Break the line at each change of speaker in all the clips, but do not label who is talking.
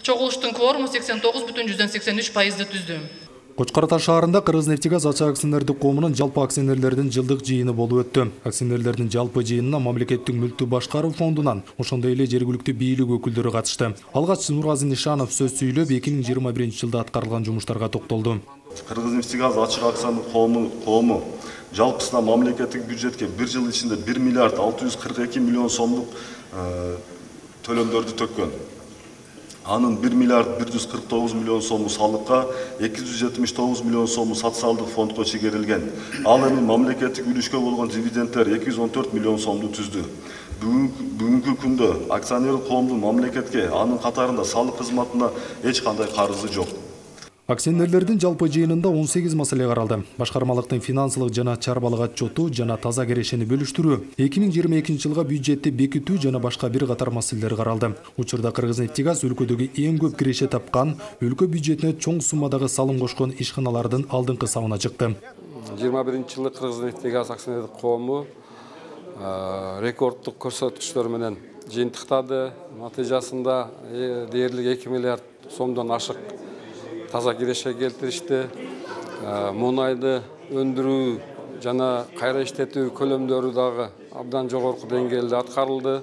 Чогулуштун кворуму 89,83% түздү.
Кочкор Ата шаарында Кыргызнефтегаз ачык акционердик коомунун жалпы акционерлердин жылдык жыйыны болуп өттү. Акционерлердин жалпы жыйынына мамлекеттик мүлктү башкаруу фондунан, ошондой эле жергиликтүү бийлик өкүлдөрү катышты. Алгач Нургазы Нишанов сөз сүйлөп 2021 жылда аткарылган жумуштарга токтолду.
Кыргызнефтегаз ачык акционердик коому жалпысына мамлекеттик бюджетке 1 жыл ичинде 1 миллиард 642 миллион сомдук төлөмдөрдү төккөн. Анын 1 миллиард 149 миллион сому салыкка, 279 миллион сому социалдык фондко чегерилген. Ал эми мамлекеттик үлүшкө болгон дивидендтер 214 миллион сомду түздү. Бүгүнкү күндө акционерлик коомдун мамлекетке анын катарында салык кызматына эч кандай карызы жок.
Акционерлердин жалпы жыйынында 18 маселе каралды. Башкармалыктын финансылык жана чарбалык отчету жана таза кирешени бөлүштүрүү, 2022 жылга бюджетти бекитүү жана башка бир катар маселелер каралды. Учурда Кыргызнефтегаз өлкөдөгү эң көп киреше тапкан, өлкө бюджетине чоң суммадагы салым кошкон ишканалардын алдыңкы сабына чыкты.
21 жылы Кыргызнефтегаз акционерлик коому рекорддук көрсөткүчтөр менен жыйынтыктады. Натыйжасында дээрлик 2 миллиард сомдон ашык таза киреше келтиришти. Мунайды өндүрүү жана кайра иштетүү көлөмдөрү дагы абдан жогорку деңгээлде аткарылды.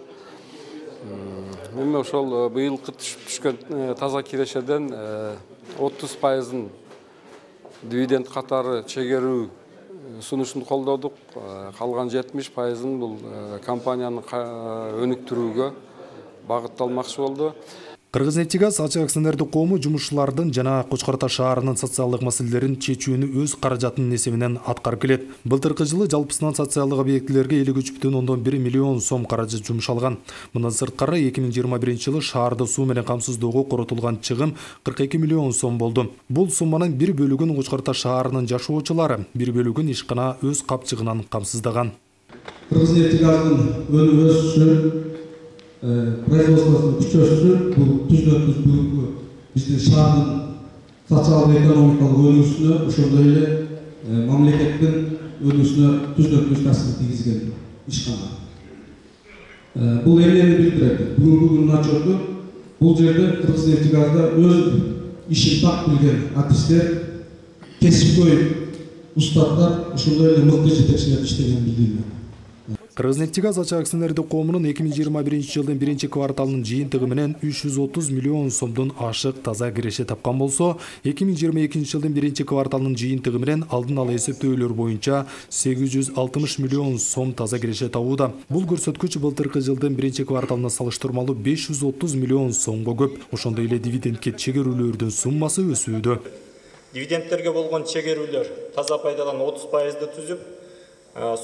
Эми ошол быйылкы түшкөн таза кирешеден 30%-ын дивиденд катары чегерүү сунушун колдодук. Калган 70%-ын бул компанияны өнүктүрүүгө багытталмакчы болду.
Кыргызнефтегаз ачык акционердик коому жумушчулардын жана Кочкор Ата шаарынын социалдык маселелерин чечүүнү өз каражатынын эсебинен аткарып келет. Былтыркы жылы жалпысынан социалдык объектилерге 53,1 миллион сом каражат жумшалган. Мындан сырткары 2021 жылы шаарды суу менен камсыздоого коротулган чыгым 42 миллион сом болду. Бул сумманын бир бөлүгүн Кочкор Ата шаарынын жашоочулары, бир бөлүгүн ишкана өз капчыгынан камсыздаган.
Кыргызнефтегаздын өнүгүү өсүшү производствосын күчөсү бул түздүктүү биздин шаардын социалдык экономикалык өнүгүүсүнө, ошондой эле мамлекеттин өнүгүүсүнө түздүктүү таасир тийгизген ишкана. Бул эмнени билдирет? Бүгүнкү күндүн отчету бул жерде Кыргызнефтегазда өз ишин так билген артисттер, кесипкөй устаттар, ошондой эле мыкты жетекчилер иштеген билдирилет.
Кыргызнефтегаз ачык акционердик коомунун 2021 жылдын 1-кварталынын жыйынтыгы менен 330 миллион сомдон ашык таза киреше тапкан болсо, 2022 жылдын 1-кварталынын жыйынтыгы менен алдын ала эсептөөлөр боюнча 860 миллион сом таза киреше табууда. Бул көрсөткүч былтыркы жылдын 1-кварталына салыштырмалуу 530 миллион сомго көп. Ошондой эле дивидендке чегерүүлөрдүн суммасы өсүүдө.
Дивидендтерге болгон чегерүүлөр таза пайдадан 30%-ды түзүп,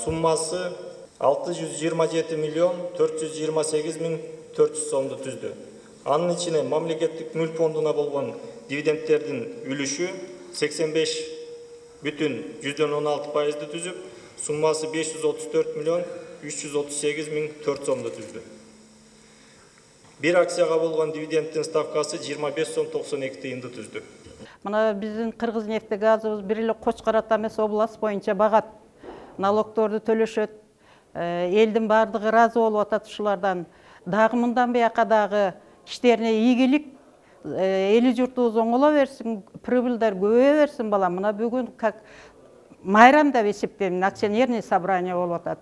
суммасы 627 миллион 428 миң 400 сомду түздү. Анын ичине мамлекеттик мүлк фондуна болгон дивидендтердин үлүшү 85,16%-ды түзүп, суммасы 534 миллион 338 миң 400 сомду түздү. Бир акцияга болгон дивидендтин ставкасы 25 сом 92 тыйынды түздү.
Мына биздин Кыргызнефтегазыбыз бир эле Кочкор Ата эмес область боюнча багат, налогторду төлөшөт. Элдин бардыгы ыраазы болуп атат ушулардан. Дагы мындан бияка дагы иштерине ийгилик, эли журтубуз оңоло берсин, прибыльдар көбөйө берсин балам. Мына бүгүн как майрам деп эсептейм, акционерный собрание болуп атат.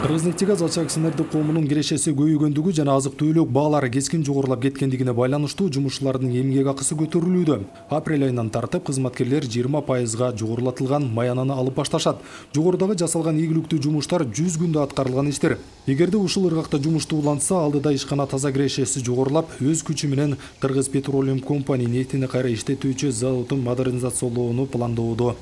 Кыргызнефтегаз ачык акционердик коомунун кирешеси көбөйгөндүгү жана азык-түлүк баалары кескин жогорулап кеткендигине байланыштуу жумушчулардын эмгек акысы көтөрүлүүдө. Апрель айынан тартып кызматкерлер 20%га жогорулатылган маянаны алып башташат. Жогорудагы жасалган ийгиликтүү жумуштар 100 күндө аткарылган иштер. Эгерде ушул ыргакта жумушту улантса, алдыда ишкана таза кирешеси жогорулап, өз күчү менен Кыргыз Petroleum Company нефтини кайра иштетүүчү заводун модернизациялоону пландоодо.